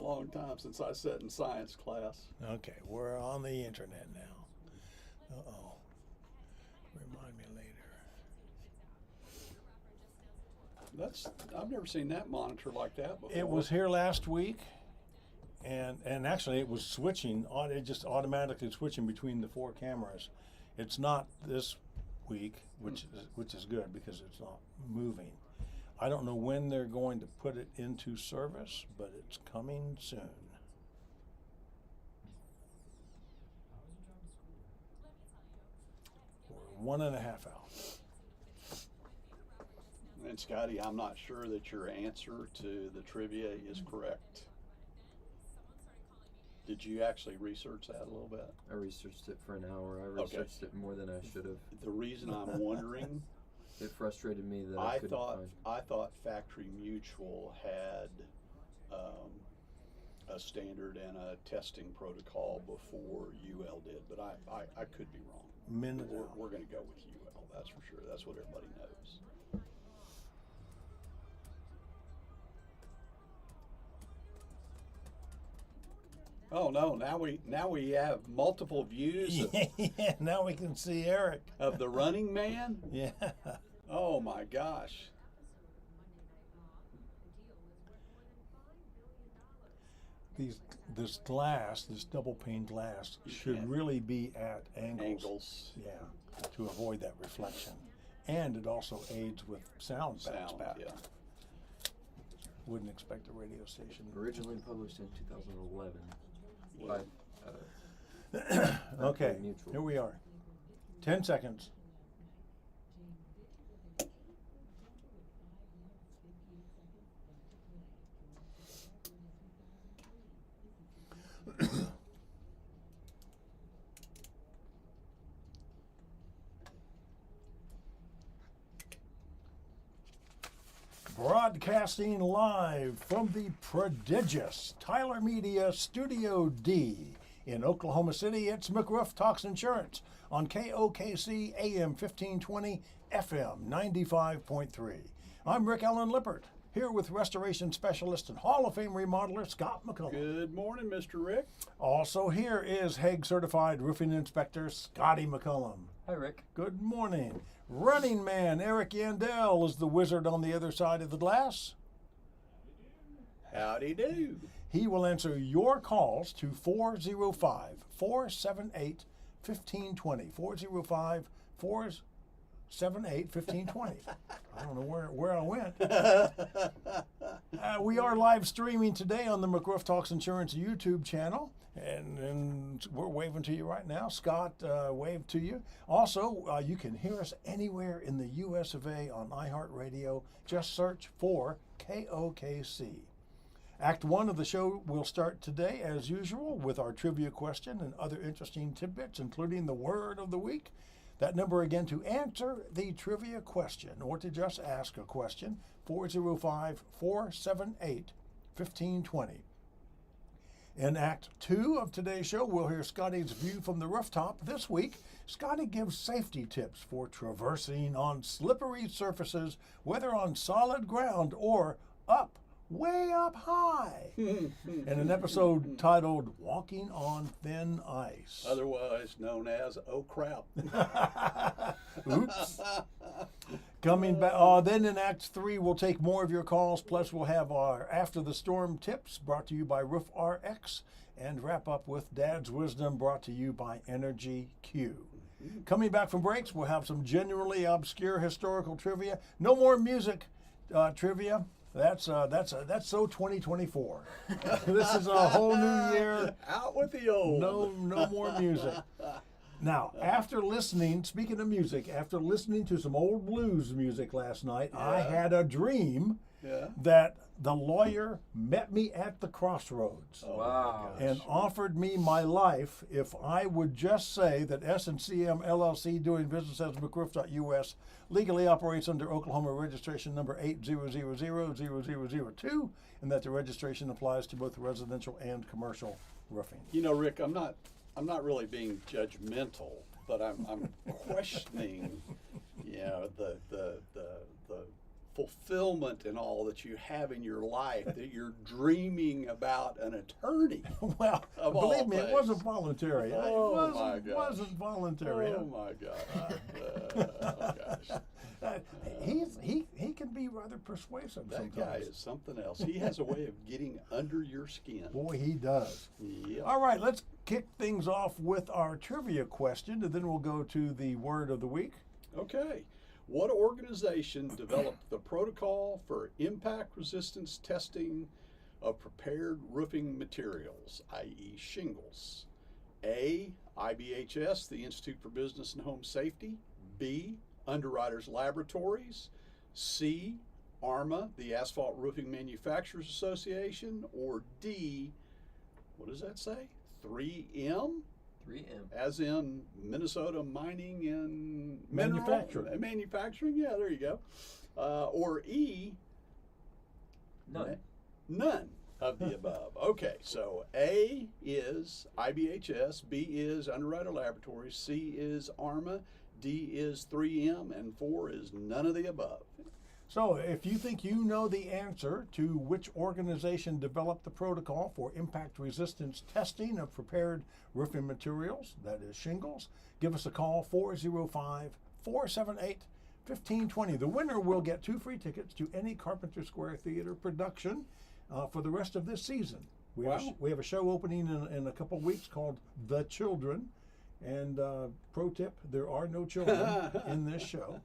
long time since I sat in science class. Okay, we're on the internet now. Uh-oh. Remind me later. I've never seen that monitor like that before. It was here last week, and actually it was switching. It just automatically switching between the 4 cameras. It's not this week, which is good because it's not moving. I don't know when they're going to put it into service, but it's coming soon. We're 1.5 out. And Scotty, I'm not sure that your answer to the trivia is correct. Did you actually research that a little bit? I researched it for an hour. I researched it more than I should have. The reason I'm wondering, it frustrated me that I couldn't find. I thought Factory Mutual had a standard and a testing protocol before UL did, but I could be wrong. We're going to go with UL, that's for sure. That's what everybody knows. Oh no! Now we have multiple views. Yeah, now we can see Eric of the Running Man. Yeah. Oh my gosh. This double pane glass should really be at angles. Yeah, to avoid that reflection, and it also aids with sound back. Yeah. Wouldn't expect a radio station. Originally published in 2011. Okay, here we are. 10 seconds. Broadcasting live from the prodigious Tyler Media Studio D in Oklahoma City, it's McRoof Talks Insurance on KOKC AM 1520, FM 95.3. I'm Rick Allen Lippert, here with restoration specialist and Hall of Fame remodeler Scott McCollum. Good morning, Mr. Rick. Also here is HAAG-certified roofing inspector Scotty McCollum. Hi, Rick. Good morning. Running Man Eric Yandell is the wizard on the other side of the glass. Howdy do. He will answer your calls to 405-478-1520. 405-478-1520. I don't know where I went. We are live streaming today on the McRoof Talks Insurance YouTube channel. And we're waving to you right now. Scott waved to you. Also, you can hear us anywhere in the US of A on iHeartRadio. Just search for KOKC. Act 1 of the show will start today, as usual, with our trivia question and other interesting tidbits, including the word of the week. That number again to answer the trivia question or to just ask a question, 405-478-1520. In Act 2 of today's show, we'll hear Scotty's view from the rooftop. This week, Scotty gives safety tips for traversing on slippery surfaces, whether on solid ground or way up high, in an episode titled Walking on Thin Ice. Otherwise known as Oh Crap. Oops. Coming back, then in Act 3, we'll take more of your calls, plus we'll have our After the Storm tips brought to you by Roof RX, and wrap up with Dad's Wisdom brought to you by Energy Q. Coming back from breaks, we'll have some genuinely obscure historical trivia. No more music trivia. That's so 2024. This is a whole new year. Out with the old. No more music. Now, after listening, speaking of music, after listening to some old blues music last night, I had a dream that the lawyer met me at the crossroads and offered me my life if I would just say that S&CM LLC, doing business as McRoof.US, legally operates under Oklahoma registration number 8000002, and that the registration applies to both residential and commercial roofing. You know, Rick, I'm not really being judgmental, but I'm questioning, the fulfillment and all that you have in your life that you're dreaming about an attorney. Well, believe me, it wasn't voluntary. Oh, my gosh. It wasn't voluntary. Oh my gosh. Oh gosh. He can be rather persuasive That sometimes. guy is something else. He has a way of getting under your skin. Boy, he does. Yep. All right, let's kick things off with our trivia question, and then we'll go to the word of the week. Okay. What organization developed the protocol for impact resistance testing of prepared roofing materials, i.e. shingles? A, IBHS, the Institute for Business and Home Safety. B, Underwriters Laboratories. C, ARMA, the Asphalt Roofing Manufacturers Association. Or D, what does that say? 3M? 3M. As in Minnesota Mining and Manufacturing. Manufacturing, yeah, there you go. Or E, None. none of the above. Okay, so A is IBHS, B is Underwriter Laboratories, C is ARMA, D is 3M, and 4 is none of the above. So, if you think you know the answer to which organization developed the protocol for impact resistance testing of prepared roofing materials, that is shingles, give us a call, 405-478-1520. The winner will get 2 free tickets to any Carpenter Square Theater production for the rest of this season. We have a show opening in a couple weeks called The Children. And pro tip, there are no children in this show.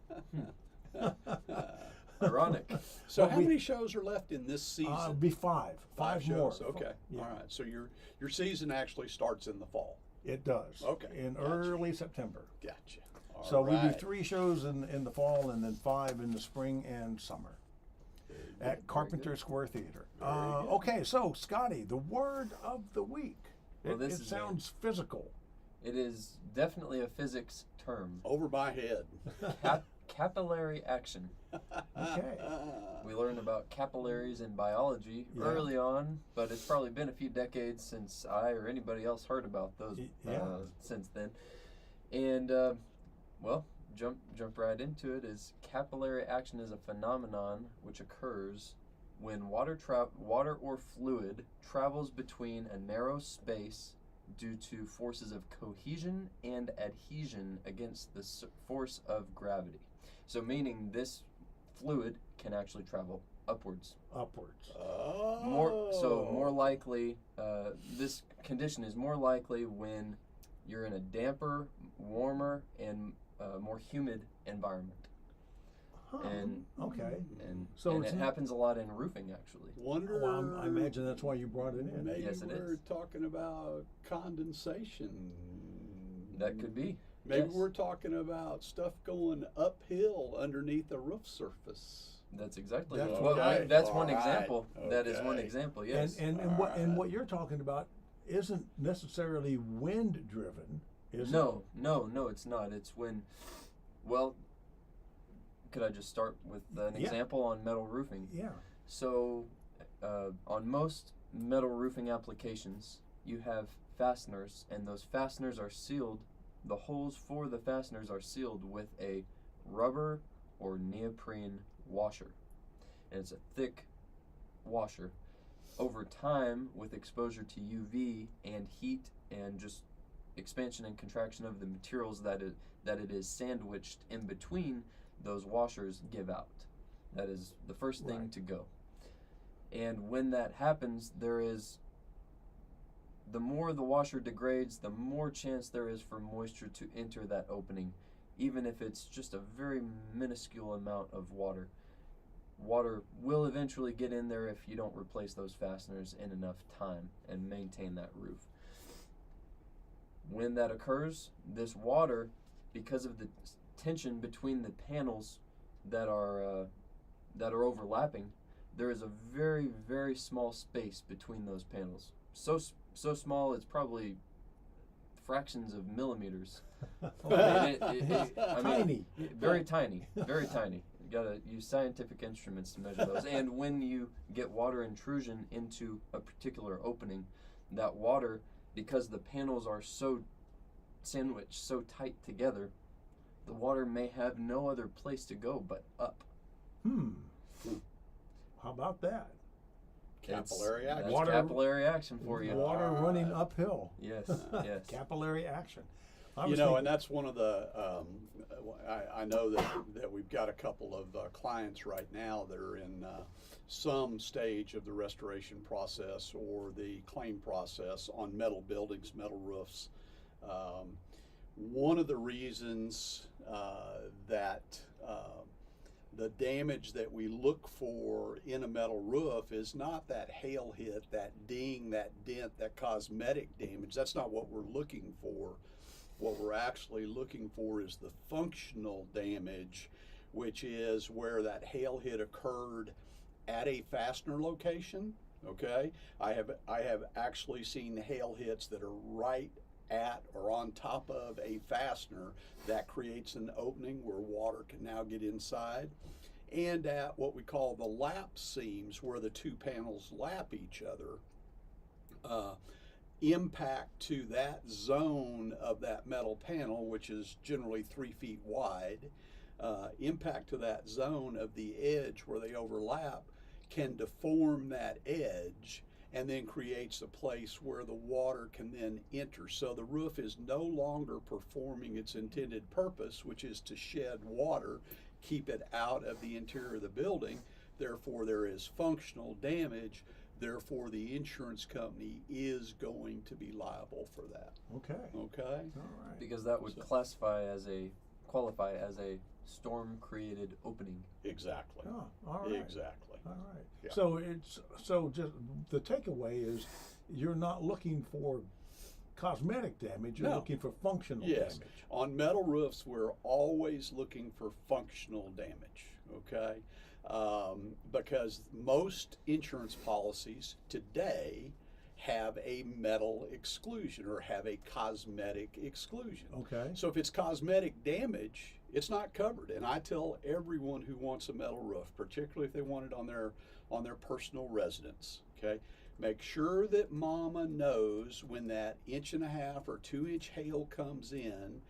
Ironic. So how many shows are left in this season? Be 5. 5 more. shows. Okay. Yeah. All right. So your season actually starts in the fall. It does. Okay. In Gotcha. early September. Gotcha. All So we do right. 3 shows in the fall and then 5 in the spring and summer at Carpenter Square Theater. Very good. Okay, so Scotty, the word of the week. Well, this it is sounds physical. It is definitely a physics term. Over my head. Capillary action. Okay. We learned about capillaries in biology early on, but it's probably been a few decades since I or anybody else heard about those since then. And well, jump right into it. Is capillary action is a phenomenon which occurs when water or fluid travels between a narrow space due to forces of cohesion and adhesion against the force of gravity. So meaning this fluid can actually travel upwards. Oh. More likely, this condition is more likely when you're in a damper, warmer, and more humid environment. And it happens a lot in roofing, actually. I imagine that's why you brought it in. Maybe Yes, it we're is. talking about condensation. That could be. Maybe Yes. we're talking about stuff going uphill underneath the roof surface. That's exactly That's what. okay. That's All one right. example. That is one Okay. example. Yes. And what you're talking about isn't necessarily wind driven, is it? No, it's not. It's when, well, could I just start with an example on metal roofing? Yeah. So, on most metal roofing applications, you have fasteners, and those fasteners are sealed. The holes for the fasteners are sealed with a rubber or neoprene washer. And it's a thick washer. Over time, with exposure to UV and heat and just expansion and contraction of the materials that it is sandwiched in between, those washers give out. That is the first thing to go. And when that happens, the more the washer degrades, the more chance there is for moisture to enter that opening, even if it's just a very minuscule amount of water. Water will eventually get in there if you don't replace those fasteners in enough time and maintain that roof. When that occurs, this water, because of the tension between the panels that are overlapping, there is a very, very small space between those panels. So small, it's probably fractions of millimeters. Tiny. Very tiny, very tiny. You gotta use scientific instruments to measure those. And when you get water intrusion into a particular opening, that water, because the panels are so sandwiched, so tight together, the water may have no other place to go but up. How about that? Capillary That's action. Water- capillary action for you. Water running uphill. Yes, yes. Capillary action. I You was know, thinking- and that's one of the, I know that we've got a couple of clients right now that are in some stage of the restoration process or the claim process on metal buildings, metal roofs. One of the reasons that the damage that we look for in a metal roof is not that hail hit, that ding, that dent, that cosmetic damage. That's not what we're looking for. What we're actually looking for is the functional damage, which is where that hail hit occurred at a fastener location. Okay, I have actually seen hail hits that are right at or on top of a fastener that creates an opening where water can now get inside, and at what we call the lap seams where the two panels lap each other. Impact to that zone of that metal panel, which is generally 3 feet wide, impact to that zone of the edge where they overlap can deform that edge and then creates a place where the water can then enter. So the roof is no longer performing its intended purpose, which is to shed water, keep it out of the interior of the building. Therefore, there is functional damage. Therefore, the insurance company is going to be liable for that. Okay. Okay? All right. Because that would So- qualify as a storm created opening. Exactly. Oh, all right. Exactly. All right. Yeah. So just the takeaway is you're not looking for cosmetic damage. You're No. looking for functional Yes. damage. On metal roofs, we're always looking for functional damage, okay? Because most insurance policies today have a metal exclusion or have a cosmetic exclusion. Okay. So if it's cosmetic damage, it's not covered. And I tell everyone who wants a metal roof, particularly if they want it on their personal residence, okay? Make sure that mama knows when that 1.5 or 2 inch hail comes in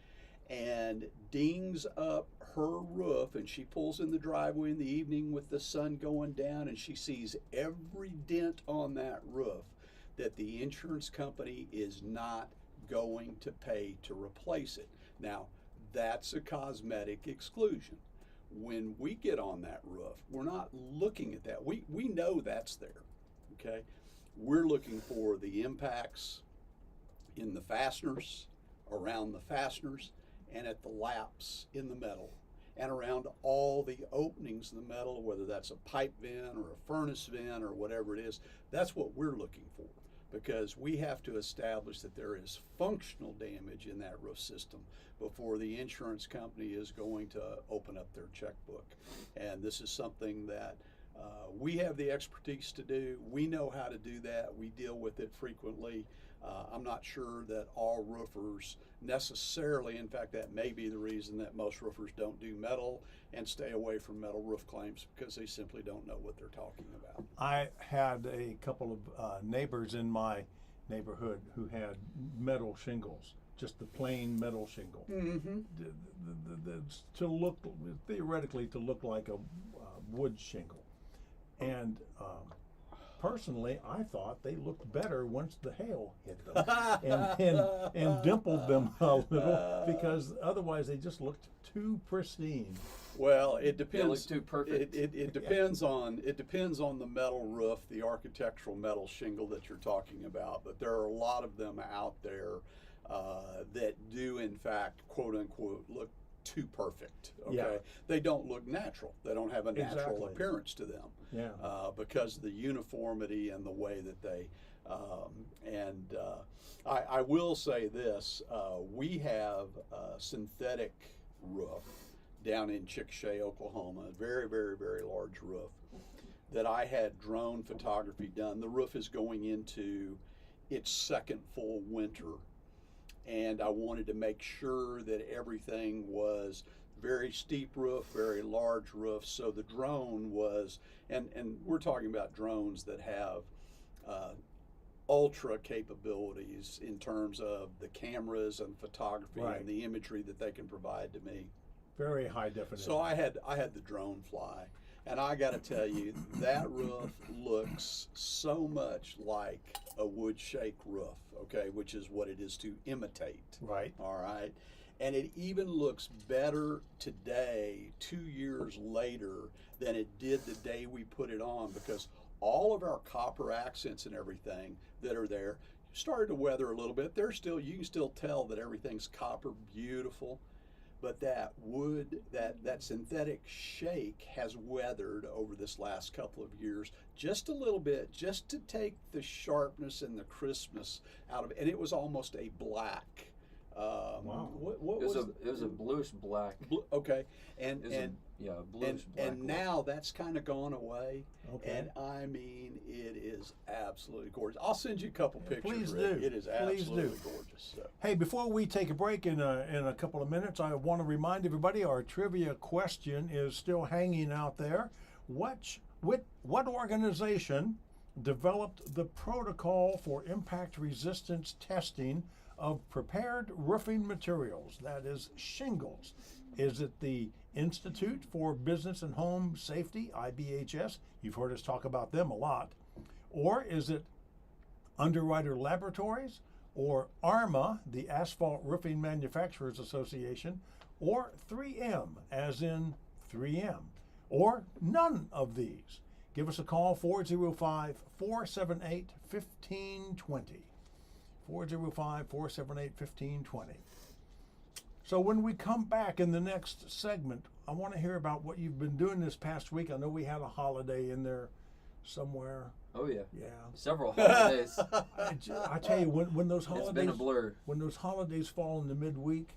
and dings up her roof, and she pulls in the driveway in the evening with the sun going down and she sees every dent on that roof, that the insurance company is not going to pay to replace it. Now, that's a cosmetic exclusion. When we get on that roof, we're not looking at that. We know that's there, okay? We're looking for the impacts in the fasteners, around the fasteners, and at the laps in the metal, and around all the openings in the metal, whether that's a pipe vent or a furnace vent or whatever it is. That's what we're looking for, because we have to establish that there is functional damage in that roof system before the insurance company is going to open up their checkbook. And this is something that we have the expertise to do. We know how to do that. We deal with it frequently. I'm not sure that all roofers necessarily, in fact, that may be the reason that most roofers don't do metal and stay away from metal roof claims, because they simply don't know what they're talking about. I had a couple of neighbors in my neighborhood who had metal shingles, just the plain metal shingle. Mm-hmm. To look, theoretically, to look like a wood shingle. And personally, I thought they looked better once the hail hit them and dimpled them a little, because otherwise they just looked too pristine. Well, it They look depends. too perfect. It depends on the metal roof, the architectural metal shingle that you're talking about. But there are a lot of them out there that do, in fact, quote unquote, look too perfect. Okay, Yeah. They don't look natural. They don't have a natural Exactly. appearance to them. Yeah. Because of the uniformity and the way that they. I will say this: we have a synthetic roof down in Chickasha, Oklahoma, a very, very, very large roof that I had drone photography done. The roof is going into its second full winter, and I wanted to make sure that everything was very steep roof, very large roof. So the drone was, and we're talking about drones that have ultra capabilities in terms of the cameras and photography Right. and the imagery that they can provide to me. Very high definition. So I had the drone fly, And I got to tell you, that roof looks so much like a wood shake roof, okay, which is what it is to imitate. Right. All right. And it even looks better today, 2 years later, than it did the day we put it on, because all of our copper accents and everything that are there started to weather a little bit. They're still, you can still tell that everything's copper, beautiful. But that wood, that synthetic shake has weathered over this last couple of years just a little bit, just to take the sharpness and the crispness out of it. And it was almost a black. Wow. What It was a bluish black. Okay, and Bluish black. and now that's kind of gone away. Okay. And I mean, it is absolutely gorgeous. I'll send you a couple pictures. Please Rick. do. It is Please absolutely do. gorgeous. So. Hey, before we take a break in a couple of minutes, I want to remind everybody our trivia question is still hanging out there. What organization developed the protocol for impact resistance testing of prepared roofing materials, that is shingles? Is it the Institute for Business and Home Safety, IBHS? You've heard us talk about them a lot. Or is it Underwriter Laboratories, or ARMA, the Asphalt Roofing Manufacturers Association, or 3M, as in 3M, or none of these? Give us a call, 405-478-1520. 405-478-1520. So when we come back in the next segment, I want to hear about what you've been doing this past week. I know we had a holiday in there somewhere. Oh yeah. Yeah. Several holidays. I tell you, when those holidays, It's been a blur. when those holidays fall in the midweek,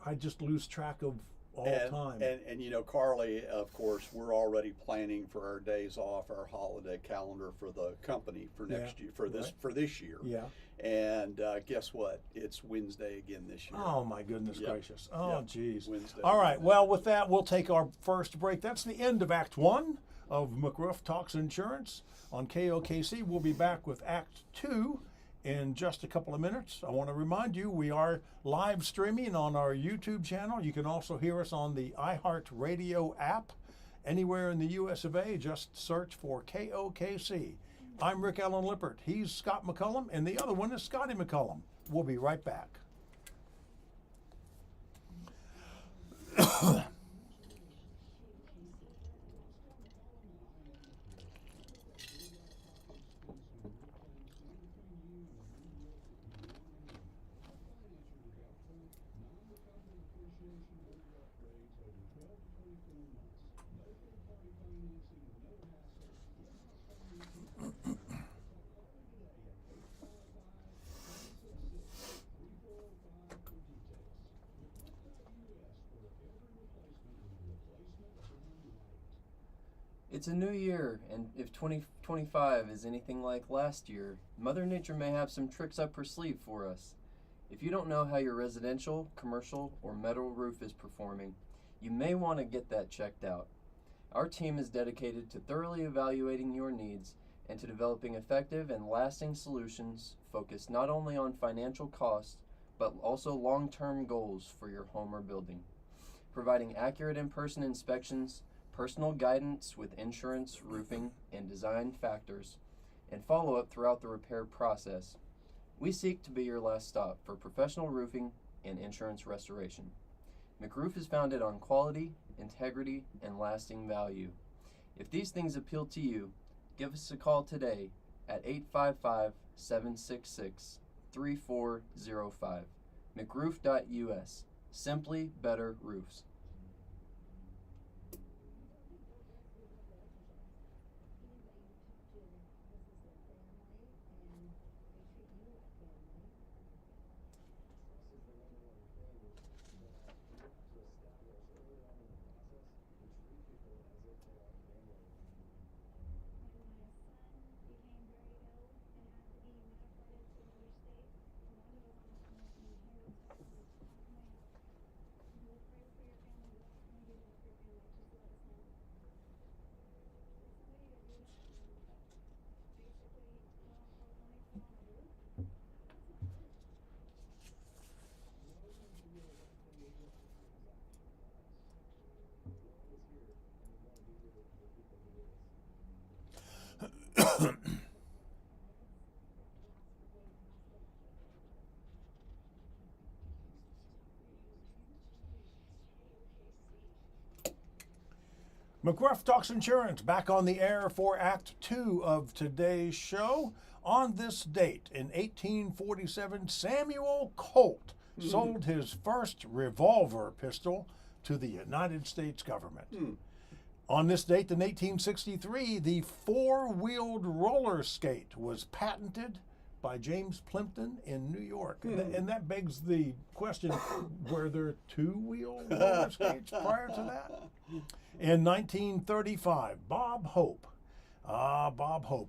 I just lose track of all time. And you know, Carly, of course, we're already planning for our days off, our holiday calendar for the company for next year, for this year. Yeah. And guess what? It's Wednesday again this year. Oh my goodness Yep. gracious. Oh Yep. geez. Wednesday. All right. Well, with that, we'll take our first break. That's the end of Act 1 of McRoof Talks Insurance on KOKC. We'll be back with Act 2 in just a couple of minutes. I want to remind you, we are live streaming on our YouTube channel. You can also hear us on the iHeartRadio app. Anywhere in the US of A, just search for KOKC. I'm Rick Allen Lippert. He's Scott McCollum, and the other one is Scotty McCollum. We'll be right back. It's a new year, and if 2025 is anything like last year, Mother Nature may have some tricks up her sleeve for us. If you don't know how your residential, commercial, or metal roof is performing, you may want to get that checked out. Our team is dedicated to thoroughly evaluating your needs and to developing effective and lasting solutions focused not only on financial cost, but also long-term goals for your home or building. Providing accurate in-person inspections, personal guidance with insurance, roofing, and design factors, and follow-up throughout the repair process. We seek to be your last stop for professional roofing and insurance restoration. McRoof is founded on quality, integrity, and lasting value. If these things appeal to you, give us a call today at 855-766-3405. McRoof.us. Simply better roofs. McRoof Talks Insurance back on the air for Act 2 of today's show. On this date in 1847, Samuel Colt sold his first revolver pistol to the United States government. On this date in 1863, the four-wheeled roller skate was patented by James Plimpton in New York. And that begs the question, were there two-wheel roller skates prior to that? In 1935, Bob Hope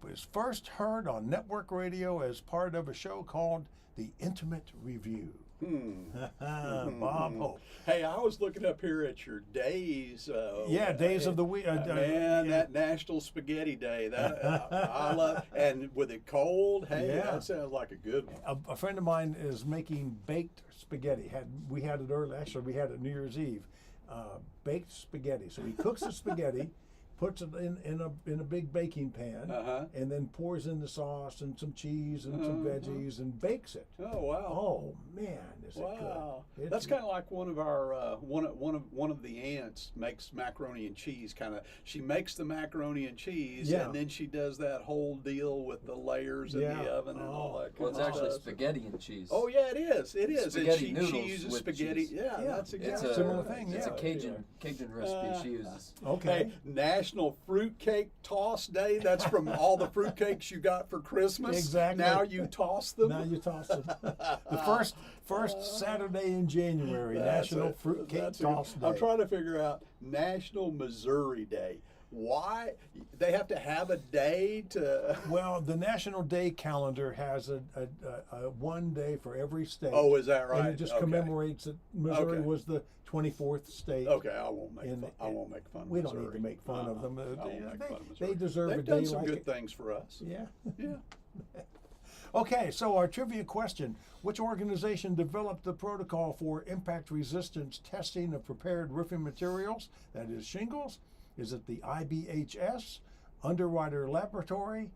is first heard on network radio as part of a show called The Intimate Review. Bob Hope. Hey, I was looking up here at your days. Days of the week. That National Spaghetti Day. That I love. And with it cold, that sounds like a good one. A friend of mine is making baked spaghetti. We had it early. Actually, we had it New Year's Eve. Baked spaghetti. So he cooks the spaghetti, puts it in a big baking pan, and then pours in the sauce and some cheese and some veggies and bakes it. Oh wow! Oh man, is it good? That's kind of like one of our one of the aunts makes macaroni and cheese. She makes the macaroni and cheese, and then she does that whole deal with the layers in the oven and all that. Well, it's actually spaghetti and cheese. Oh yeah, it is. It is. Spaghetti and she noodles uses with spaghetti. cheese. Yeah, that's exactly It's a similar thing. It's yeah. a Cajun recipe she uses. Okay. Hey, National Fruitcake Toss Day. That's from all the fruitcakes you got for Christmas. Exactly. Now you toss them. Now you toss them. The first Saturday in January, National Fruitcake Toss Day. I'm trying to figure out National Missouri Day. Why they have to have a day to? Well, the National Day calendar has a one day for every state. Oh, is that right? And it just commemorates that Missouri was the 24th state. Okay, I won't make fun of we Missouri. don't need to make fun of them. They deserve a day. They've done some good things for us. Yeah. Yeah. Okay, so our trivia question: which organization developed the protocol for impact resistance testing of prepared roofing materials? That is shingles. Is it the IBHS, Underwriter Laboratory,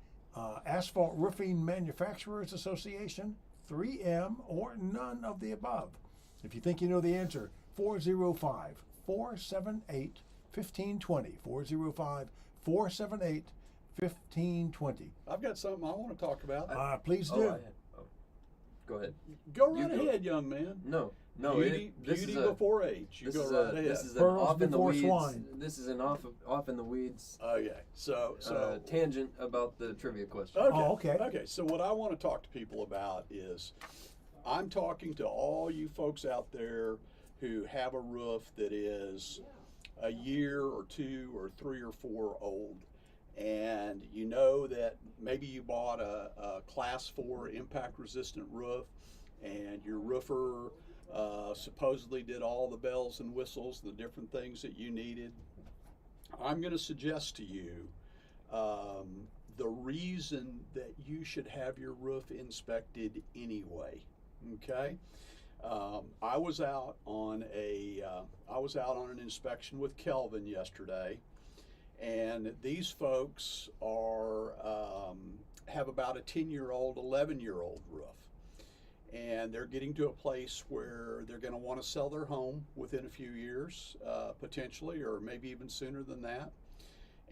Asphalt Roofing Manufacturers Association, 3M, or none of the above? If you think you know the answer, 405-478-1520. 405-478-1520. I've got something I want to talk about. Please do. Go ahead. Go right ahead, young man. No. Beauty before age. You go right ahead. This is an Pearls off in the before weeds. swine. This is an off in the weeds. Okay. So tangent about the trivia question. Okay. Okay. So what I want to talk to people about is, I'm talking to all you folks out there who have a roof that is a year or two or 3 or 4 old, and you know that maybe you bought a class 4 impact resistant roof, and your roofer supposedly did all the bells and whistles, the different things that you needed. I'm going to suggest to you the reason that you should have your roof inspected anyway. Okay, I was out on an inspection with Kelvin yesterday, and these folks have about a 10-year-old, 11-year-old roof. And they're getting to a place where they're going to want to sell their home within a few years, potentially, or maybe even sooner than that.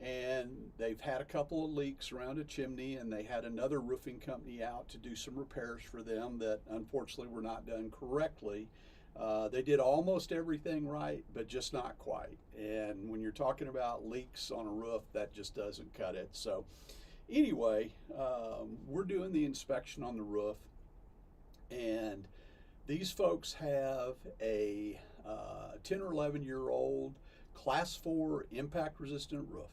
And they've had a couple of leaks around a chimney, and they had another roofing company out to do some repairs for them that unfortunately were not done correctly. They did almost everything right, but just not quite. And when you're talking about leaks on a roof, that just doesn't cut it. So anyway, we're doing the inspection on the roof. And these folks have a 10 or 11-year-old class 4 impact resistant roof.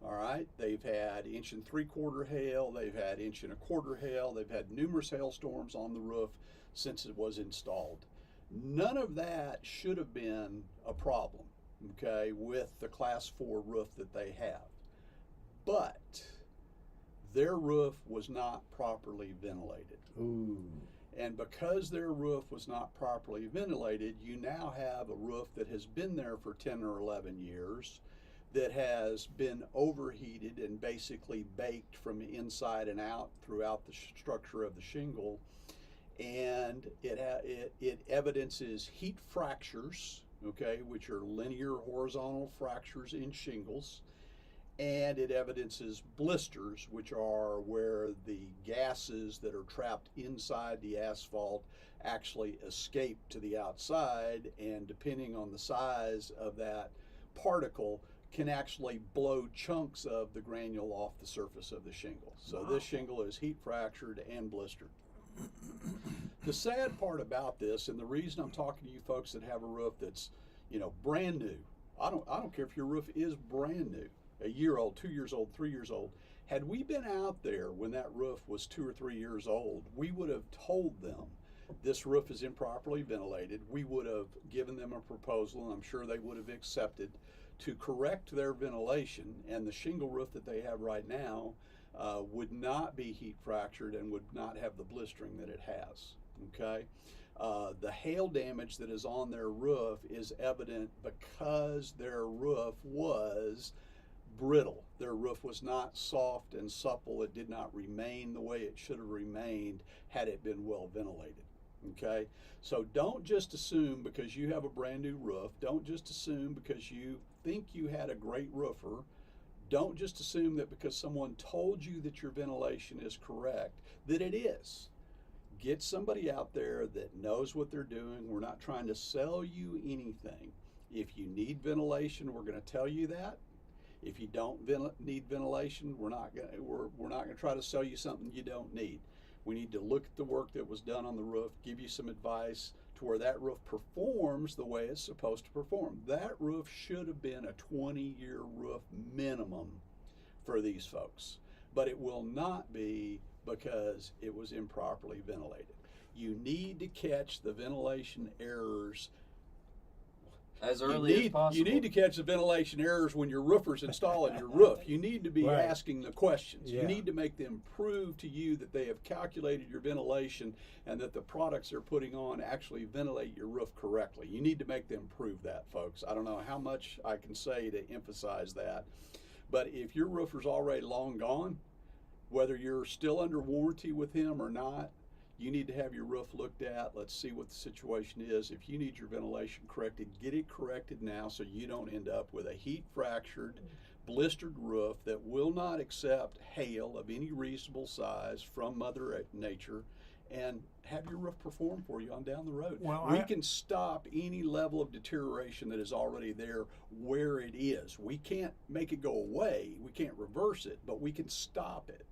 All right, they've had 1 3/4 hail, they've had 1 1/4 hail, they've had numerous hailstorms on the roof since it was installed. None of that should have been a problem, okay, with the class 4 roof that they have. But their roof was not properly ventilated. Ooh. And because their roof was not properly ventilated, you now have a roof that has been there for 10 or 11 years, that has been overheated and basically baked from inside and out throughout the structure of the shingle. And it evidences heat fractures, okay, which are linear horizontal fractures in shingles, and it evidences blisters, which are where the gases that are trapped inside the asphalt actually escape to the outside, and depending on the size of that particle, can actually blow chunks of the granule off the surface of the shingle. So Wow. this shingle is heat fractured and blistered. The sad part about this, and the reason I'm talking to you folks that have a roof that's, brand new, I don't care if your roof is brand new, a year old, 2 years old, 3 years old. Had we been out there when that roof was 2 or 3 years old, we would have told them this roof is improperly ventilated. We would have given them a proposal, and I'm sure they would have accepted, to correct their ventilation, and the shingle roof that they have right now would not be heat fractured and would not have the blistering that it has, okay? The hail damage that is on their roof is evident because their roof was brittle. Their roof was not soft and supple. It did not remain the way it should have remained had it been well ventilated. Okay, so don't just assume because you have a brand new roof, don't just assume because you think you had a great roofer, don't just assume that because someone told you that your ventilation is correct, that it is. Get somebody out there that knows what they're doing. We're not trying to sell you anything. If you need ventilation, we're going to tell you that. If you don't need ventilation, we're not going to try to sell you something you don't need. We need to look at the work that was done on the roof, give you some advice to where that roof performs the way it's supposed to perform. That roof should have been a 20-year roof minimum for these folks, but it will not be because it was improperly ventilated. You need to catch the ventilation errors as early as possible. You need to catch the ventilation errors when your roofer's installing your roof. You need to be Right. asking the questions. Yeah. You need to make them prove to you that they have calculated your ventilation and that the products they're putting on actually ventilate your roof correctly. You need to make them prove that, folks. I don't know how much I can say to emphasize that, but if your roofer's already long gone, whether you're still under warranty with him or not, you need to have your roof looked at. Let's see what the situation is. If you need your ventilation corrected, get it corrected now so you don't end up with a heat fractured, blistered roof that will not accept hail of any reasonable size from Mother Nature, and have your roof perform for you on down the road. Well, we can stop any level of deterioration that is already there where it is. We can't make it go away. We can't reverse it, but we can stop it.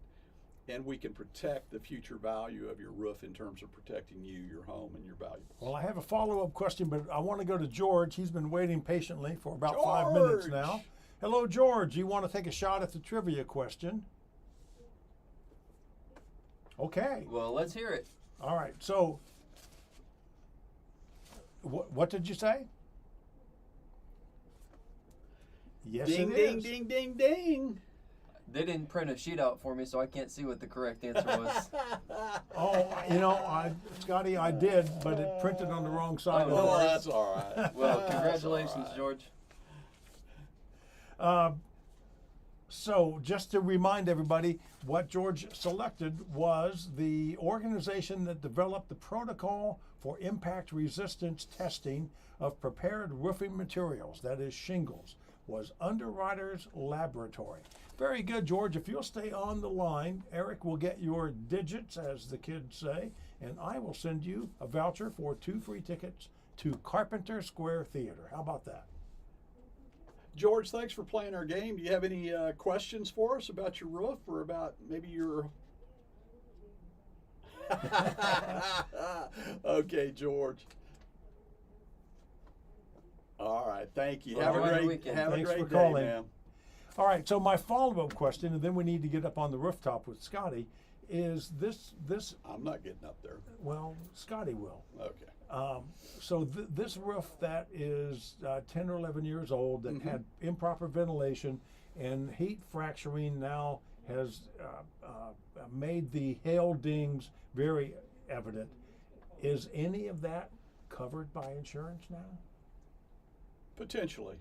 And we can protect the future value of your roof in terms of protecting you, your home, and your valuables. Well, I have a follow-up question, but I want to go to George. He's been waiting patiently for about 5 minutes George! now. Hello, George. You want to take a shot at the trivia question? Okay. Well, let's hear it. All right. So, what did you say? Yes, Ding, it ding, is. ding, ding, ding. They didn't print a sheet out for me, so I can't see what the correct answer was. Oh, Scotty, I did, but it printed on the wrong side of Oh, it. that's all right. Well, That's congratulations, all right. George. So just to remind everybody, what George selected was the organization that developed the protocol for impact resistance testing of prepared roofing materials, that is shingles, was Underwriters Laboratory. Very good, George. If you'll stay on the line, Eric will get your digits, as the kids say, and I will send you a voucher for 2 free tickets to Carpenter Square Theater. How about that? George, thanks for playing our game. Do you have any questions for us about your roof or about maybe your... Okay, George. All right, thank you. Well, Have a enjoy the great, weekend. have a Thanks great for day, calling. man. All right, so my follow-up question, and then we need to get up on the rooftop with Scotty, is this I'm not getting up there. well, Scotty will. Okay. So this roof that is 10 or 11 years old that had improper ventilation and heat fracturing now has made the hail dings very evident. Is any of that covered by insurance now? Potentially.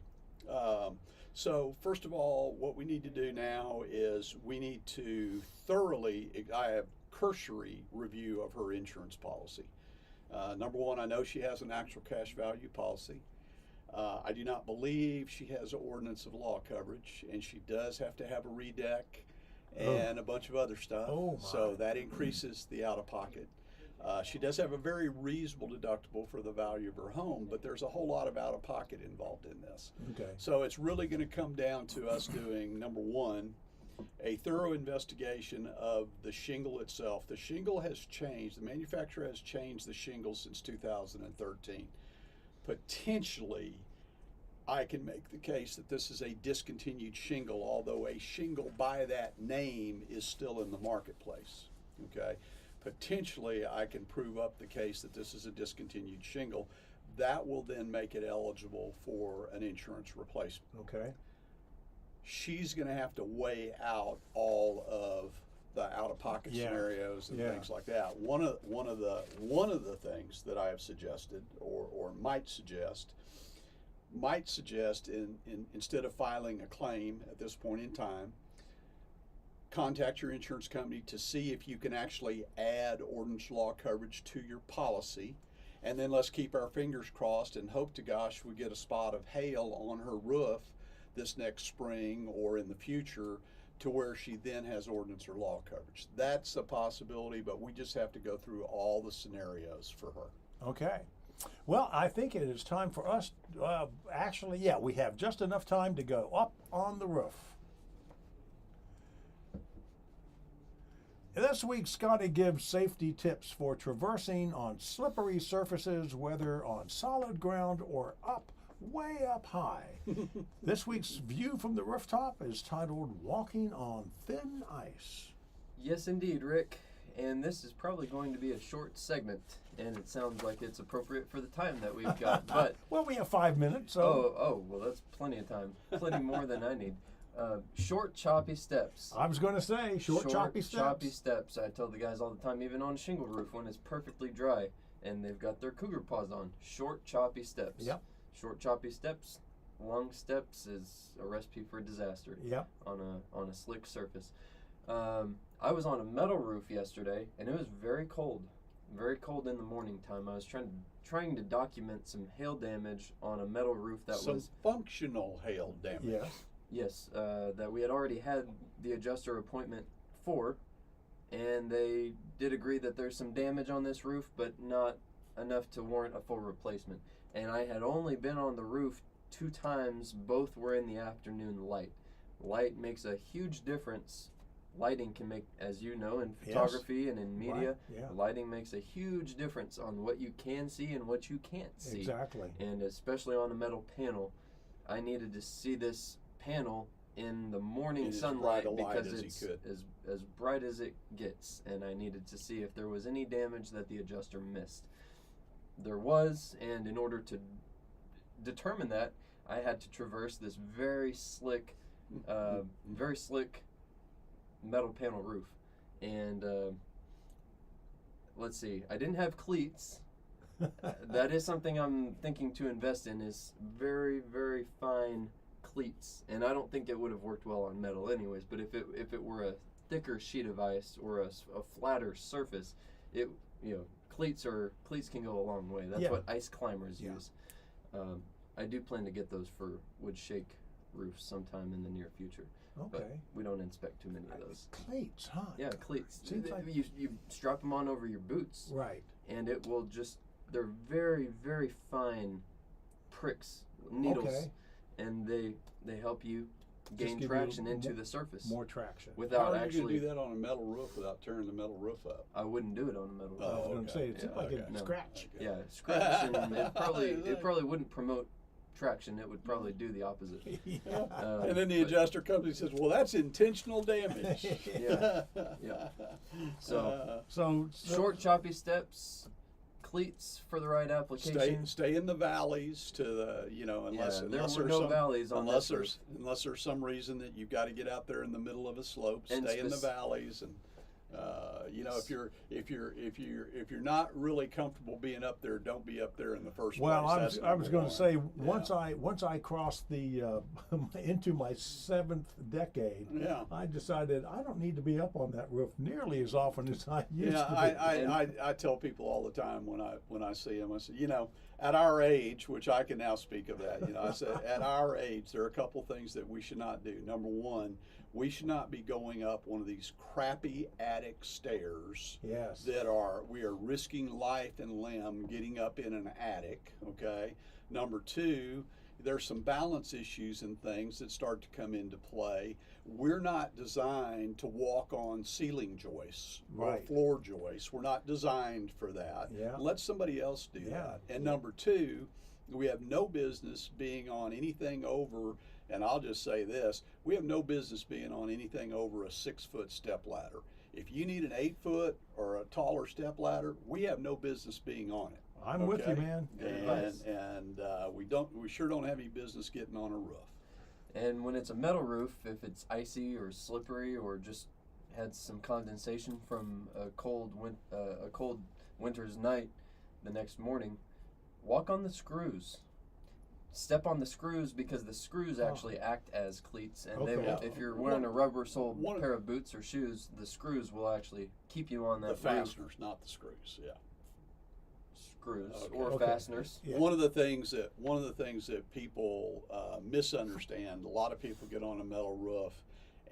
So first of all, what we need to do now is we need to thoroughly, I have cursory review of her insurance policy. Number one, I know she has an actual cash value policy. I do not believe she has an ordinance of law coverage, and she does have to have a redeck and a bunch of other stuff. Oh, my. So that increases the out-of-pocket. She does have a very reasonable deductible for the value of her home, but there's a whole lot of out-of-pocket involved in this. Okay. So it's really going to come down to us doing, number one, a thorough investigation of the shingle itself. The shingle has changed. The manufacturer has changed the shingle since 2013. Potentially, I can make the case that this is a discontinued shingle, although a shingle by that name is still in the marketplace. Okay? Potentially, I can prove up the case that this is a discontinued shingle. That will then make it eligible for an insurance replacement. Okay. She's going to have to weigh out all of the out-of-pocket scenarios and things like that. One of the things that I have suggested, or might suggest, instead of filing a claim at this point in time, contact your insurance company to see if you can actually add ordinance law coverage to your policy, and then let's keep our fingers crossed and hope to gosh we get a spot of hail on her roof this next spring or in the future to where she then has ordinance or law coverage. That's a possibility, but we just have to go through all the scenarios for her. Okay. Well, I think it is time for us, we have just enough time to go up on the roof. This week, Scotty gives safety tips for traversing on slippery surfaces, whether on solid ground or way up high. This week's view from the rooftop is titled Walking on Thin Ice. Yes, indeed, Rick. And this is probably going to be a short segment, and it sounds like it's appropriate for the time that we've got. But well, we have 5 minutes. So. Well, that's plenty of time. Plenty more than I need. Short, choppy steps. I was going to say short, choppy steps. Choppy steps. I tell the guys all the time, even on a shingle roof when it's perfectly dry and they've got their cougar paws on. Short, choppy steps. Yep. Short, choppy steps. Long steps is a recipe for disaster. Yep. On a slick surface. I was on a metal roof yesterday, and it was very cold in the morning time. I was trying to document some hail damage on a metal roof that was functional hail damage. Yes, that we had already had the adjuster appointment for, and they did agree that there's some damage on this roof, but not enough to warrant a full replacement. And I had only been on the roof 2 times. Both were in the afternoon light. Light makes a huge difference. Lighting can make, as you know, in photography and in media, lighting makes a huge difference on what you can see and what you can't see. Exactly. And especially on a metal panel, I needed to see this panel in the morning sunlight because it's as bright as it gets, and I needed to see if there was any damage that the adjuster missed. There was, and in order to determine that, I had to traverse this very slick metal panel roof. And let's see, I didn't have cleats. That is something I'm thinking to invest in, is very, very fine cleats. And I don't think it would have worked well on metal anyways, but if it were a thicker sheet of ice or a flatter surface, cleats can go a long way. That's what ice climbers use. I do plan to get those for wood shake roofs sometime in the near future. Okay. But we don't inspect too many of those. Cleats, huh? Yeah, cleats. Seems like You strap them on over your boots. Right. And it will they're very, very fine pricks, needles. Okay. And they help you gain give traction you into the surface. More traction. Without How are you actually going to do that on a metal roof without tearing the metal roof up? I wouldn't do it on a metal roof. I was going to say, it seems like a scratch. Okay. Yeah, scratch, and it probably wouldn't promote traction. It would probably do the opposite. And then the adjuster comes and says, "Well, that's intentional damage." Yeah. So short, choppy steps, cleats for the right application. Stay in the valleys to the unless there were no valleys on unless this roof. unless there's some reason that you've got to get out there in the middle of a slope. And stay in the valleys If you're not really comfortable being up there, don't be up there in the first Well, place. I was going to say, Yeah. once I crossed the into my 7th decade, Yeah. I decided I don't need to be up on that roof nearly as often as I used Yeah, to be. I tell people all the time when I see them, I say, at our age, which I can now speak of that, I said, at our age, there are a couple things that we should not do. Number one, we should not be going up one of these crappy attic stairs Yes. we are risking life and limb getting up in an attic, okay? Number two, there's some balance issues and things that start to come into play. We're not designed to walk on ceiling joists or Right. floor joists. We're not designed for that. Yeah. Let somebody else do Yeah. that. And number two, we have no business being on anything over, and I'll just say this, we have no business being on anything over a 6-foot step ladder. If you need an 8-foot or a taller step ladder, we have no business being on it. I'm with you, Okay? man. And we sure don't have any business getting on a roof. And when it's a metal roof, if it's icy or slippery or just had some condensation from a cold winter's night the next morning, walk on the screws. Step on the screws because the screws actually act as cleats, and they will, Okay. if you're wearing a rubber-soled One- pair of boots or shoes, the screws will actually keep you on The that roof. fasteners, not the screws. Yeah. Screws Okay. or Okay. fasteners. Yeah. One of the things that people misunderstand. A lot of people get on a metal roof,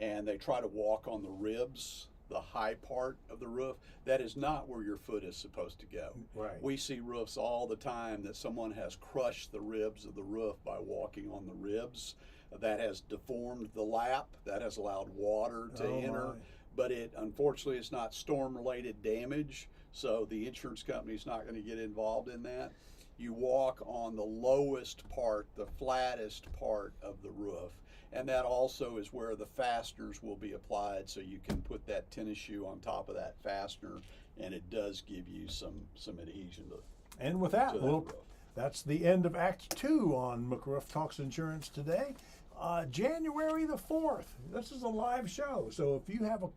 and they try to walk on the ribs, the high part of the roof. That is not where your foot is supposed to go. Right. We see roofs all the time that someone has crushed the ribs of the roof by walking on the ribs. That has deformed the lap. That has allowed water to Oh, enter. my. But unfortunately it's not storm-related damage, so the insurance company's not going to get involved in that. You walk on the lowest part, the flattest part of the roof, and that also is where the fasteners will be applied, so you can put that tennis shoe on top of that fastener, and it does give you some adhesion to And with that, that well, roof. that's the end of Act 2 on McRoof Talks Insurance today. January the 4th. This is a live show. So if you have a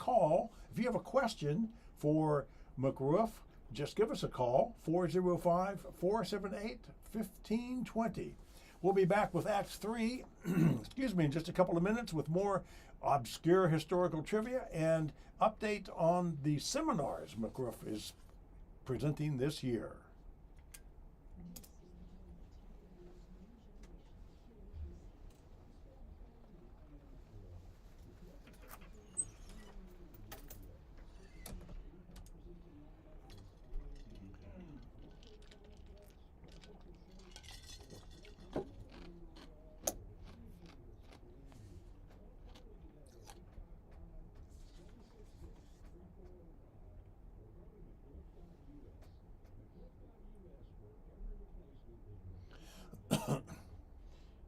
question for McRoof, just give us a call, 405-478-1520. We'll be back with Act 3, excuse me, in just a couple of minutes with more obscure historical trivia and update on the seminars McRoof is presenting this year.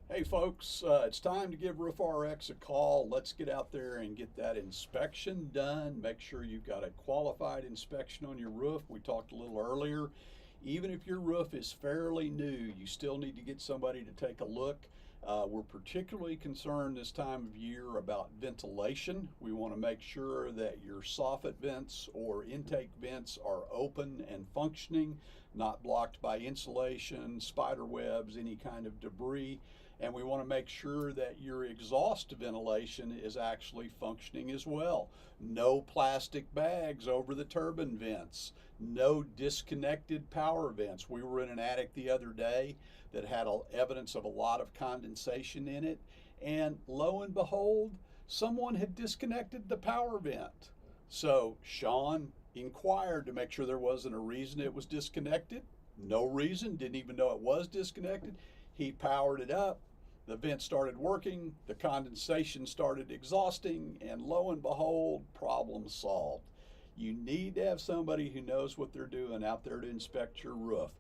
Hey folks, it's time to give Roof RX a call. Let's get out there and get that inspection done. Make sure you've got a qualified inspection on your roof. We talked a little earlier. Even if your roof is fairly new, you still need to get somebody to take a look. We're particularly concerned this time of year about ventilation. We want to make sure that your soffit vents or intake vents are open and functioning, not blocked by insulation, spider webs, any kind of debris. And we want to make sure that your exhaust ventilation is actually functioning as well. No plastic bags over the turbine vents. No disconnected power vents. We were in an attic the other day that had evidence of a lot of condensation in it. And lo and behold, someone had disconnected the power vent. So Sean inquired to make sure there wasn't a reason it was disconnected. No reason, didn't even know it was disconnected. He powered it up. The vent started working, the condensation started exhausting, and lo and behold, problem solved. You need to have somebody who knows what they're doing out there to inspect your roof.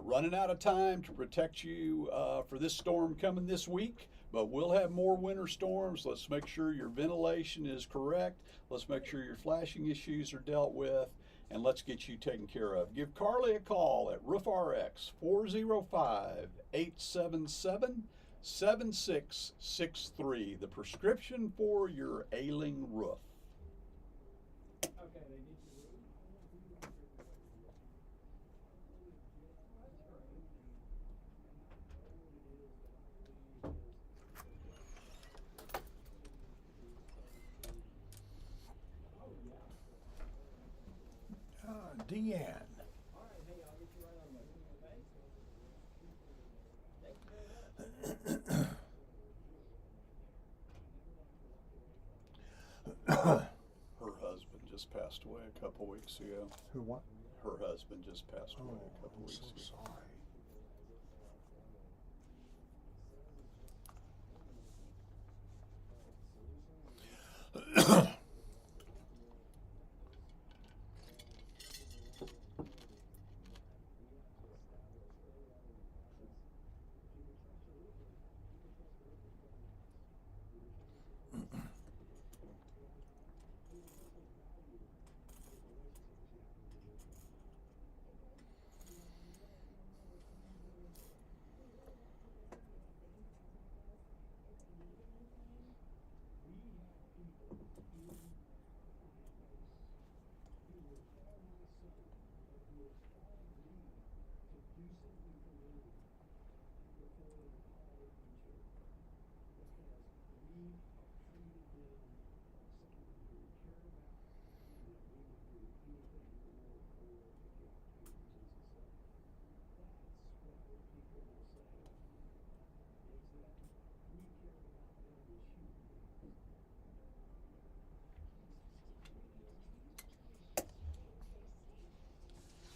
Running out of time to protect you for this storm coming this week, but we'll have more winter storms. Let's make sure your ventilation is correct. Let's make sure your flashing issues are dealt with, and let's get you taken care of. Give Carly a call at Roof RX, 405-877-7663, the prescription for your ailing roof. Okay. Deanne. Her husband just passed away a couple weeks ago. Who what? Her husband just passed away a couple I'm weeks so ago. sorry.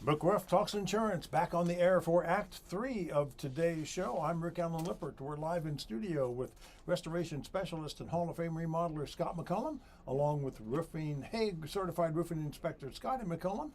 McRoof Talks Insurance back on the air for Act 3 of today's show. I'm Rick Allen Lippert. We're live in studio with restoration specialist and Hall of Fame remodeler Scott McCollum, along with HAAG-certified roofing inspector Scotty McCollum.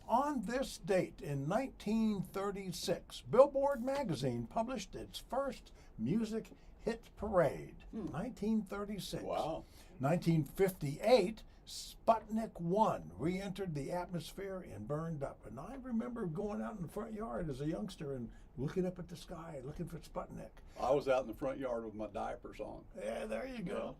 On this date in 1936, Billboard magazine published its first music hit parade. 1936. Wow. 1958, Sputnik 1 re-entered the atmosphere and burned up. And I remember going out in the front yard as a youngster and looking up at the sky, looking for Sputnik. I was out in the front yard with my diapers on. Yeah, there you go.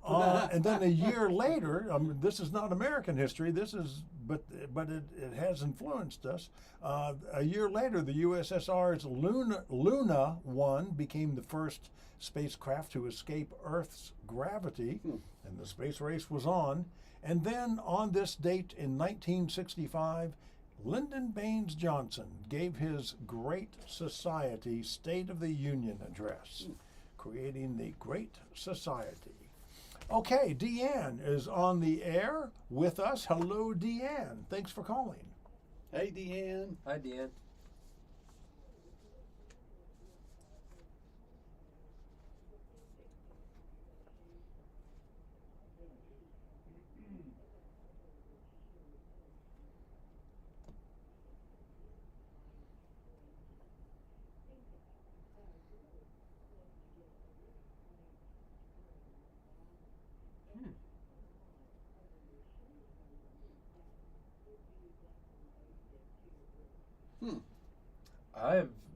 And then a year later, this is not American history. This is, but it has influenced us. A year later, the USSR's Luna 1 became the first spacecraft to escape Earth's gravity, and the space race was on. And then on this date in 1965, Lyndon Baines Johnson gave his Great Society State of the Union address, creating the Great Society. Okay, Deanne is on the air with us. Hello, Deanne. Thanks for calling. Hey, Deanne. Hi, Deanne.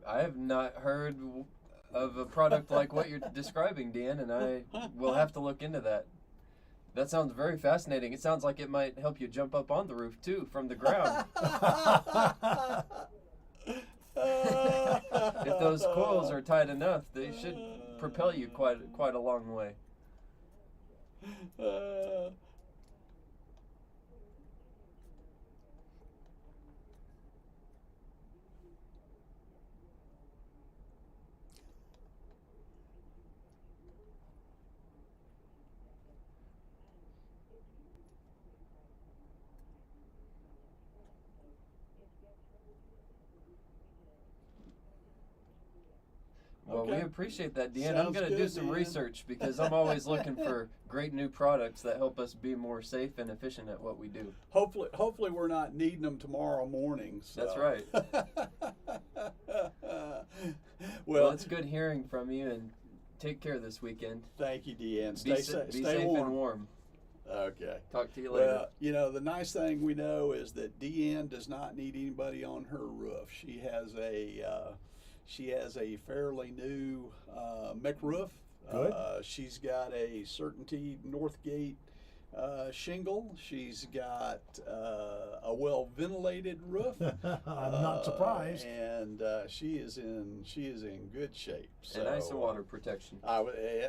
I have not heard of a product like what you're describing, Dan, and I will have to look into that. That sounds very fascinating. It sounds like it might help you jump up on the roof too from the ground. If those coils are tight enough, they should propel you quite a long way. Well, we appreciate that, Deanne. I'm going to do some research because I'm always looking for great new products that help us be more safe and efficient at what we do. Hopefully we're not needing them tomorrow morning. So. That's right. Well, it's good hearing from you, and take care this weekend. Thank you, Deanne. Be safe and warm. Okay. Talk to you later. Well, you know, the nice thing we know is that Deanne does not need anybody on her roof. She has a fairly new McRoof. Good. She's got a Certainty Northgate shingle. She's got a well-ventilated roof. I'm not surprised. And she is in good shape. So, And ice and water protection.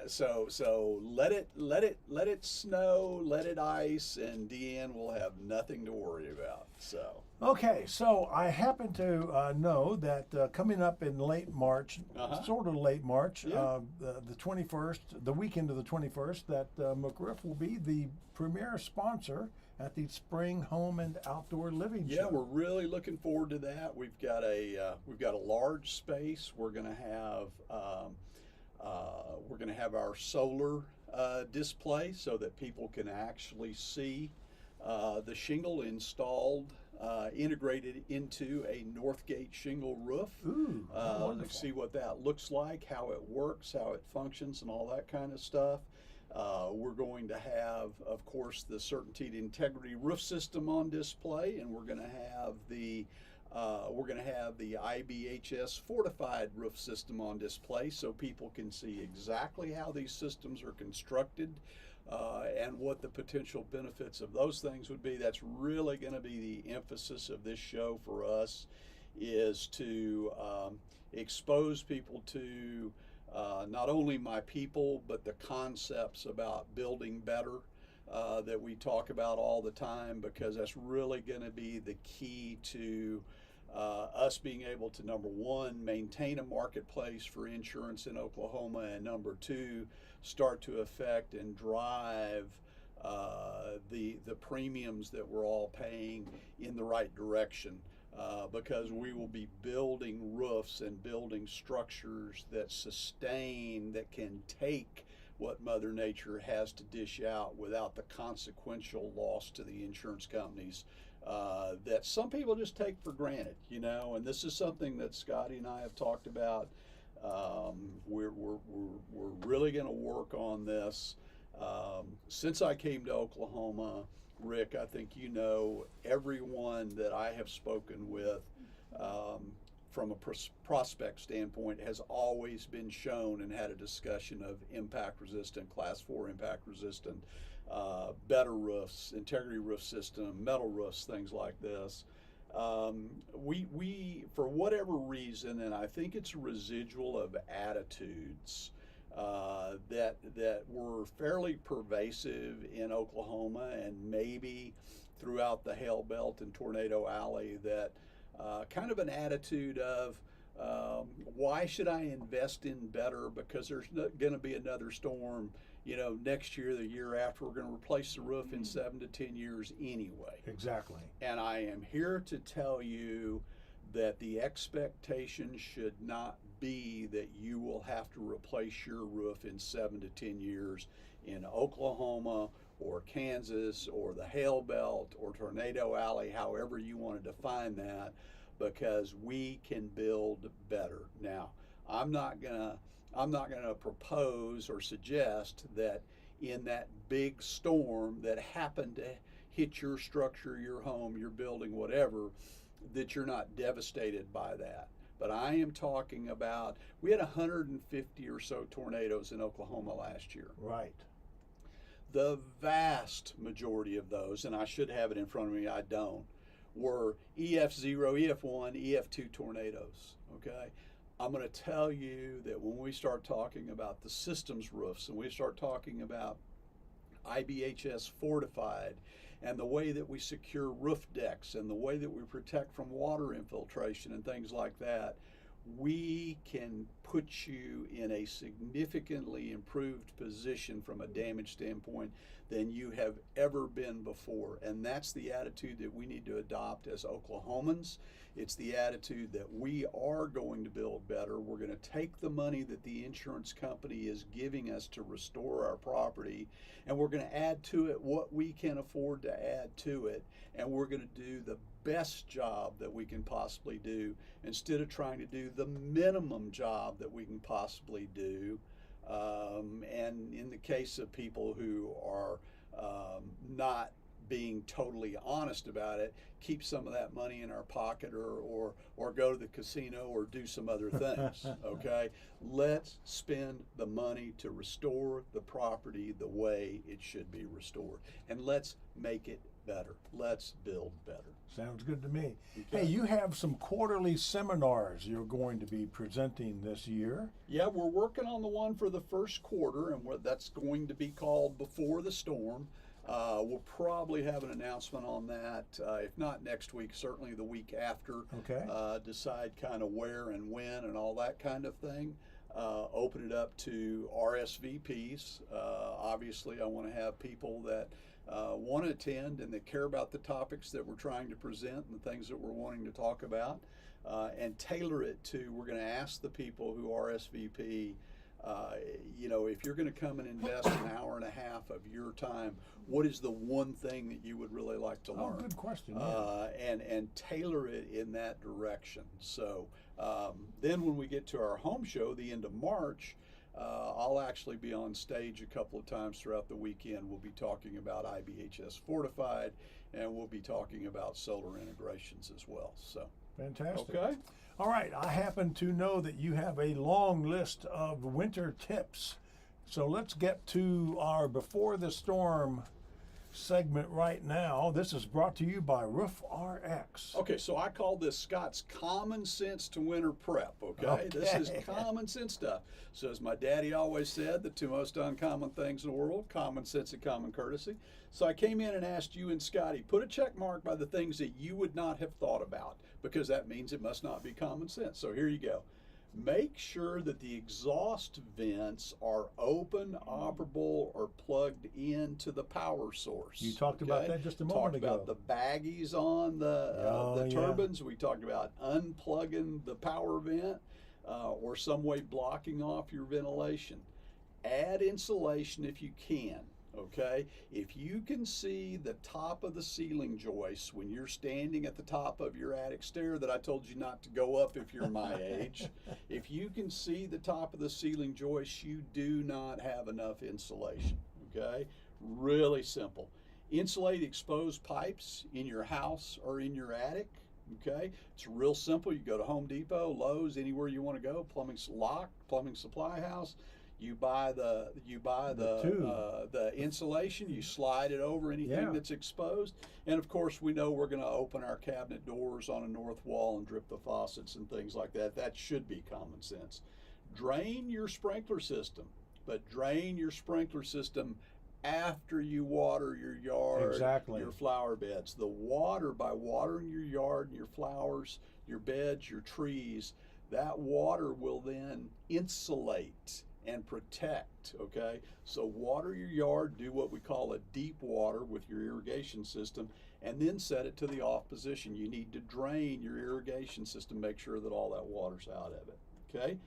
So let it snow, let it ice, and Deanne will have nothing to worry about. So. Okay, so I happen to know that coming up in late March, sort of late March, Yeah. the 21st, the weekend of the 21st, that McRoof will be the premier sponsor at the Spring Home and Outdoor Living Show. Yeah, we're really looking forward to that. We've got a large space. We're going to have our solar display so that people can actually see the shingle installed, integrated into a Northgate shingle roof. Ooh, wonderful. See what that looks like, how it works, how it functions, and all that kind of stuff. We're going to have, of course, the Certainty Integrity roof system on display, and we're going to have the IBHS fortified roof system on display, so people can see exactly how these systems are constructed and what the potential benefits of those things would be. That's really going to be the emphasis of this show for us, is to expose people to not only my people, but the concepts about building better that we talk about all the time, because that's really going to be the key to us being able to, number one, maintain a marketplace for insurance in Oklahoma, and number two, start to affect and drive the premiums that we're all paying in the right direction. Because we will be building roofs and building structures that sustain, that can take what Mother Nature has to dish out without the consequential loss to the insurance companies that some people just take for granted, and this is something that Scotty and I have talked about. We're really going to work on this. Since I came to Oklahoma, Rick, I think everyone that I have spoken with from a prospect standpoint has always been shown and had a discussion of impact resistant, class 4 impact resistant, better roofs, integrity roof system, metal roofs, things like this. We for whatever reason, and I think it's a residual of attitudes that were fairly pervasive in Oklahoma and maybe throughout the Hail Belt and Tornado Alley, that kind of an attitude of why should I invest in better, because there's going to be another storm next year, the year after. We're going to replace the roof in 7 to 10 years anyway. Exactly. And I am here to tell you that the expectation should not be that you will have to replace your roof in 7 to 10 years in Oklahoma or Kansas or the Hail Belt or Tornado Alley, however you want to define that, because we can build better. Now, I'm not gonna propose or suggest that in that big storm that happened to hit your structure, your home, your building, whatever, that you're not devastated by that. But I am talking about, we had 150 or so tornadoes in Oklahoma last year. Right. The vast majority of those, and I should have it in front of me, I don't, were EF0, EF1, EF2 tornadoes, okay? I'm going to tell you that when we start talking about the systems roofs and we start talking about IBHS fortified and the way that we secure roof decks and the way that we protect from water infiltration and things like that, we can put you in a significantly improved position from a damage standpoint than you have ever been before. And that's the attitude that we need to adopt as Oklahomans. It's the attitude that we are going to build better. We're going to take the money that the insurance company is giving us to restore our property, and we're going to add to it what we can afford to add to it, and we're going to do the best job that we can possibly do instead of trying to do the minimum job that we can possibly do. And in the case of people who are not being totally honest about it, keep some of that money in our pocket, or go to the casino or do some other things. Okay, let's spend the money to restore the property the way it should be restored, and let's make it better. Let's build better. Sounds good to me. Okay. Hey, you have some quarterly seminars you're going to be presenting this year. Yeah, we're working on the one for the first quarter, and that's going to be called Before the Storm. We'll probably have an announcement on that, if not next week, certainly the week after. Okay. Decide kind of where and when and all that kind of thing. Open it up to RSVPs. Obviously, I want to have people that want to attend and that care about the topics that we're trying to present and the things that we're wanting to talk about, and tailor it to, we're going to ask the people who RSVP, if you're going to come and invest an hour and a half of your time, what is the one thing that you would really like to learn? Oh, good question. Yeah. And tailor it in that direction. So then when we get to our home show, the end of March, I'll actually be on stage a couple of times throughout the weekend. We'll be talking about IBHS Fortified, and we'll be talking about solar integrations as well. So Fantastic. okay. All right, I happen to know that you have a long list of winter tips. So let's get to our Before the Storm segment right now. This is brought to you by Roof RX. Okay, so I call this Scott's Common Sense to Winter Prep, okay? This is common sense stuff. So as my daddy always said, the two most uncommon things in the world, common sense and common courtesy. So I came in and asked you and Scotty, put a check mark by the things that you would not have thought about, because that means it must not be common sense. So here you go. Make sure that the exhaust vents are open, operable, or plugged into the power source. You talked about that just a moment ago. Talked about the baggies on the turbines. We talked about unplugging the power vent or some way blocking off your ventilation. Add insulation if you can. Okay, if you can see the top of the ceiling joists when you're standing at the top of your attic stair that I told you not to go up if you're my age, if you can see the top of the ceiling joists, you do not have enough insulation. Okay, really simple. Insulate exposed pipes in your house or in your attic. Okay, it's real simple. You go to Home Depot, Lowe's, anywhere you want to go. Plumbing supply house. You buy the insulation, you slide it over anything that's exposed, and of course we know we're going to open our cabinet doors on a north wall and drip the faucets and things like that. That should be common sense. Drain your sprinkler system, but drain your sprinkler system after you water your yard, your flower beds. The water, by watering your yard and your flowers, your beds, your trees, that water will then insulate and protect. Okay, so water your yard, do what we call a deep water with your irrigation system, and then set it to the off position. You need to drain your irrigation system, make sure that all that water's out of it. Okay,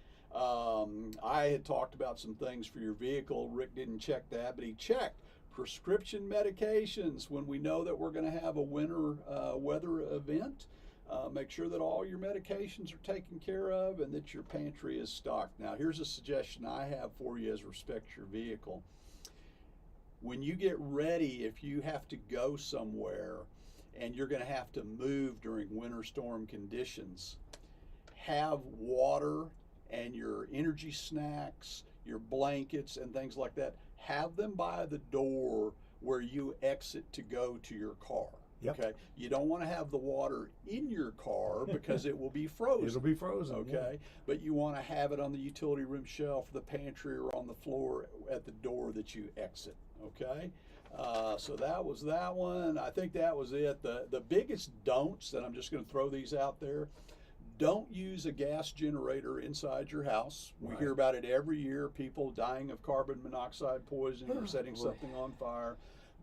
I had talked about some things for your vehicle. Rick didn't check that, but he checked prescription medications. When we know that we're going to have a winter weather event, make sure that all your medications are taken care of and that your pantry is stocked. Now, here's a suggestion I have for you as respects your vehicle. When you get ready, if you have to go somewhere and you're going to have to move during winter storm conditions, have water and your energy snacks, your blankets and things like that, have them by the door where you exit to go to your car. Yep. Okay, you don't want to have the water in your car because it will be frozen. It'll be frozen. Okay, but you want to have it on the utility room shelf, the pantry, or on the floor at the door that you exit. Okay, so that was that one. I think that was it. The biggest don'ts, and I'm just going to throw these out there. Don't use a gas generator inside your house. We hear about it every year, people dying of carbon monoxide poisoning or setting something on fire.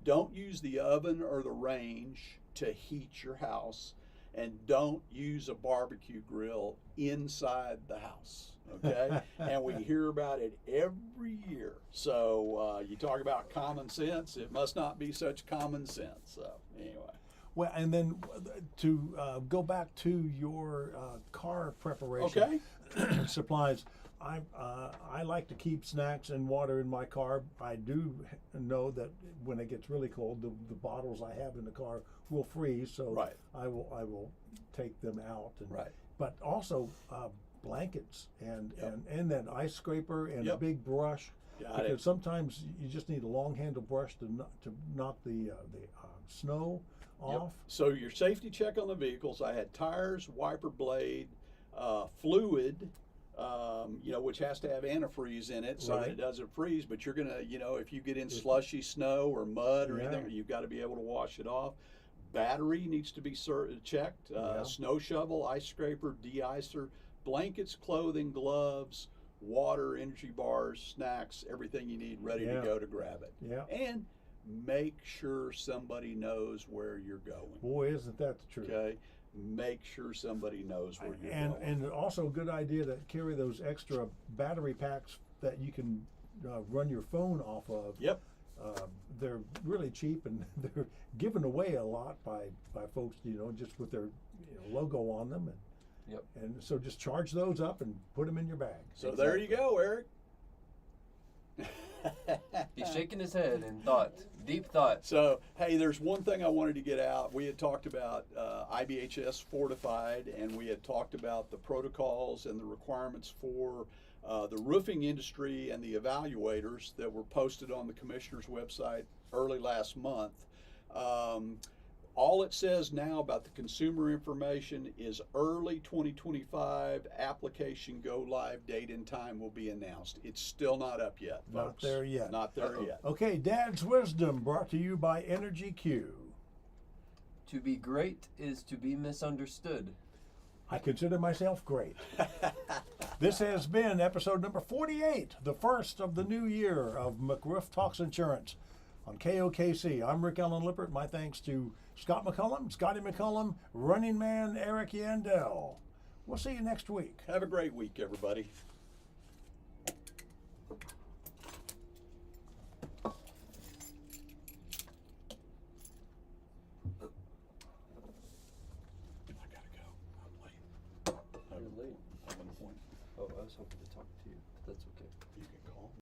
Don't use the oven or the range to heat your house, and don't use a barbecue grill inside the house, okay? And we hear about it every year. So you talk about common sense, it must not be such common sense. So anyway. Well, and then to go back to your car preparation supplies, I like to keep snacks and water in my car. I do know that when it gets really cold, the bottles I have in the car will freeze, so I will take them out. And, but also blankets and that ice scraper and a big brush. Because sometimes you just need a long handle brush to knock the snow off. So your safety check on the vehicles, I had tires, wiper blade, fluid, which has to have antifreeze in it so that it doesn't freeze. But you're gonna, if you get in slushy snow or mud or anything, you've got to be able to wash it off. Battery needs to be checked. Snow shovel, ice scraper, de-icer, blankets, clothing, gloves, water, energy bars, snacks, everything you need ready to go to grab it. And make sure somebody knows where you're going. Boy, isn't that the truth. Okay. Make sure somebody knows where you're going. And also a good idea to carry those extra battery packs that you can run your phone off of. They're really cheap and they're given away a lot by folks, just with their logo on them. And so just charge those up and put them in your bag. So there you go, Eric. He's shaking his head in deep thought. So, hey, there's one thing I wanted to get out. We had talked about IBHS Fortified, and we had talked about the protocols and the requirements for the roofing industry and the evaluators that were posted on the commissioner's website early last month. All it says now about the consumer information is early 2025 application go live date and time will be announced. It's still not up yet, folks. Not there yet. Not there yet. Okay, Dad's Wisdom brought to you by Energy Q. To be great is to be misunderstood. I consider myself great. This has been episode number 48, the first of the new year of McRoof Talks Insurance on KOKC. I'm Rick Allen Lippert. My thanks to Scott McCollum, Scotty McCollum, Running Man Eric Yandel. We'll see you next week. Have a great week, everybody.